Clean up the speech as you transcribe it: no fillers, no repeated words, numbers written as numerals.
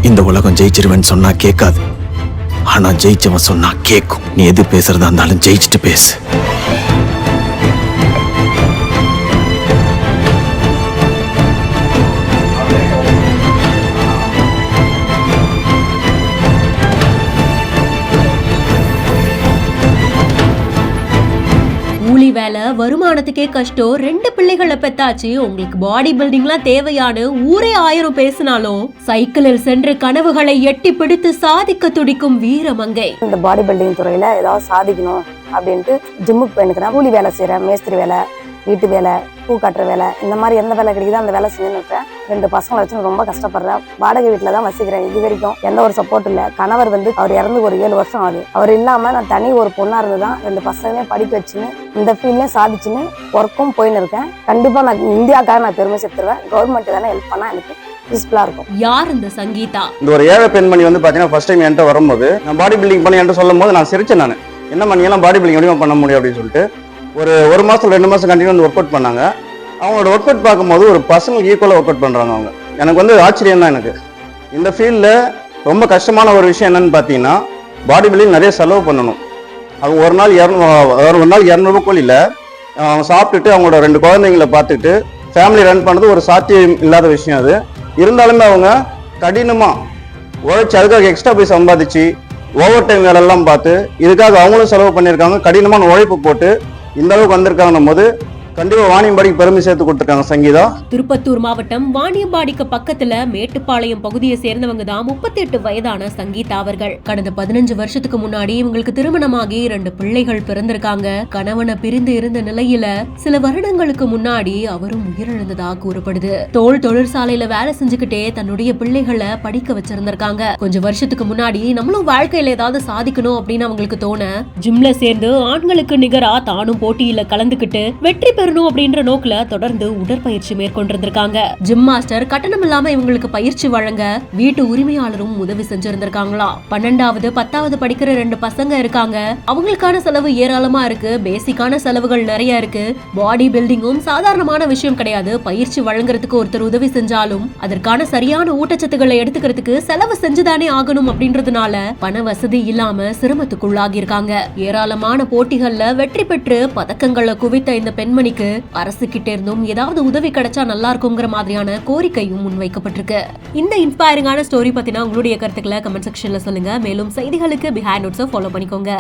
இந்த உலகம் ஜெயிச்சிருவேன்னு சொன்னா கேட்காது, ஆனா ஜெயிச்சவன் சொன்னா கேட்கும். நீ எது பேசுறதா இருந்தாலும் ஜெயிச்சுட்டு பேசு. கூலி வேலை, வருமானத்துக்கே கஷ்டம், 2 பிள்ளைகளை பெத்தாச்சு, உங்களுக்கு பாடி பில்டிங்லாம் தேவையான ஊரே 1000 பேசினாலும் சைக்கிளில் சென்று கனவுகளை எட்டி பிடித்து சாதிக்க துடிக்கும் வீரமங்கை. இந்த பாடி பில்டிங் துறையில ஏதாவது சாதிக்கணும் அப்படின்ட்டு ஜிம்முக்கு போயிருக்கிறேன். கூலி வேலை செய்யறேன், மேஸ்திரி வேலை, வீட்டு வேலை, பூ கட்டுற வேலை, இந்த மாதிரி எந்த வேலை கிடைக்குதோ அந்த வேலை செஞ்சுன்னு இருக்கேன். 2 பசங்களை வச்சு ரொம்ப கஷ்டப்படுறேன். வாடகை வீட்டில் தான் வசிக்கிறேன். இது வரைக்கும் எந்த ஒரு சப்போர்ட் இல்லை. கணவர் அவர் இறந்து ஒரு 7 வருஷம் ஆகுது. அவர் இல்லாமல் நான் தனி ஒரு பொண்ணாக இருந்து தான் 2 பசங்களையும் படிக்க வச்சுன்னு இந்த ஃபீல்ட்லேயும் சாதிச்சுன்னு ஒர்க்கும் போயின்னு இருக்கேன். கண்டிப்பாக நான் இந்தியாவுக்காக நான் பெருமை சேர்த்துருவேன். கவர்மெண்ட் தானே ஹெல்ப் பண்ணால் எனக்கு யூஸ்ஃபுல்லாக இருக்கும். யார் இந்த சங்கீதா? இந்த ஒரு ஏழை பெண்மணி பார்த்தீங்கன்னா ஃபர்ஸ்ட் டைம் என்கிட்ட வரும்போது நான் பாடி பில்டிங் பண்ணி என்கிட்ட சொல்லும் போது நான் சிரிச்சேன். நான் என்ன மணியெல்லாம் பாடி பில்டிங் எப்படிமா பண்ண முடியும் அப்படின்னு சொல்லிட்டு ஒரு மாதம் 2 மாதம் கண்டினியூ வந்து ஒர்க் அவுட் பண்ணாங்க. அவங்களோட ஒர்க் அவுட் பார்க்கும்போது ஒரு பர்சனல் ஈக்குவலாக ஒர்க் அவுட் பண்ணுறாங்க. அவங்க எனக்கு ஆச்சரியம் தான். எனக்கு இந்த ஃபீல்டில் ரொம்ப கஷ்டமான ஒரு விஷயம் என்னன்னு பார்த்தீங்கன்னா பாடி பில்டிங் நிறைய செலவு பண்ணணும். அவங்க ஒரு நாள் 200 கோழியில் அவங்க சாப்பிட்டுட்டு அவங்களோட 2 குழந்தைங்களை பார்த்துட்டு ஃபேமிலி ரன் பண்ணுறது ஒரு சாத்தியம் இல்லாத விஷயம். அது இருந்தாலுமே அவங்க கடினமாக உழைச்சி அதுக்காக எக்ஸ்ட்ரா போய் சம்பாதிச்சு ஓவர் டைம் வேலையெல்லாம் பார்த்து இதுக்காக அவங்களும் செலவு பண்ணியிருக்காங்க. கடினமான உழைப்பு போட்டு இந்த அளவுக்கு வந்திருக்காங்கன்னும் போது கண்டிப்பா வாணியம்பாடிக்கு பெருமை சேர்த்து கொடுத்துருக்காங்க சங்கீதா. திருப்பத்தூர் மாவட்டம் வாணியம்பாடிக்கு பக்கத்துல மேட்டுப்பாளையம் பகுதியை சேர்ந்தவங்க தான் 38 வயதான சங்கீதா அவர்கள். கடந்த 15 வருஷத்துக்கு முன்னாடி இவங்களுக்கு திருமணமாகி 2 பிள்ளைகள் பிறந்திருக்காங்க. கணவனை பிரிந்து இருந்த நிலையில சில வருடங்களுக்கு முன்னாடி அவரும் உயிரிழந்ததா கூறப்படுது. தோல் தொழிற்சாலையில வேலை செஞ்சுக்கிட்டே தன்னுடைய பிள்ளைகளை படிக்க வச்சிருந்திருக்காங்க. கொஞ்சம் வருஷத்துக்கு முன்னாடி நம்மளும் வாழ்க்கையில ஏதாவது சாதிக்கணும் அப்படின்னு அவங்களுக்கு தோண ஜிம்ல சேர்ந்து ஆண்களுக்கு நிகரா தானும் போட்டியில கலந்துகிட்டு வெற்றி அப்படின்ற நோக்குல தொடர்ந்து உடற்பயிற்சி மேற்கொண்டிருந்திருக்காங்க. ஜிம் மாஸ்டர் கட்டணம் இல்லாம இவங்களுக்கு பயிற்சி வழங்க வீட்டு உரிமையாளரும் உதவி செஞ்சிருந்திருக்காங்களாம். 12வது 10வது படிக்கிற 2 பசங்க இருக்காங்க. அவங்களுக்கான செலவு ஏராளமா இருக்கு. பேசிக்கான செலவுகள் நிறைய இருக்கு. பாடி பில்டிங்கும் சாதாரணமான விஷயம் கிடையாது. பயிற்சி வழங்குறதுக்கு ஒருத்தர் உதவி செஞ்சாலும் அதற்கான சரியான ஊட்டச்சத்துக்களை எடுத்துக்கிறதுக்கு செலவு செஞ்சுதானே ஆகணும். அப்படின்றதுனால பண வசதி இல்லாம சிரமத்துக்குள்ளாகி இருக்காங்க. ஏராளமான போட்டிகள்ல வெற்றி பெற்று பதக்கங்களை குவித்த இந்த பெண்மணிக்கு அரசு கிட்ட இருந்தும் ஏதாவது உதவி கிடைச்சா நல்லா இருக்குங்கிற மாதிரியான கோரிக்கையும் முன்வைக்கப்பட்டிருக்கு. இந்த இன்ஸ்பைரிங்கான ஸ்டோரி பத்தினா உங்களுடைய கருத்துக்களை கமெண்ட் செக்ஷன்ல சொல்லுங்க. மேலும் செய்திகளுக்கு பிஹைண்ட் நோட்ஸை ஃபாலோ பண்ணிக்கோங்க.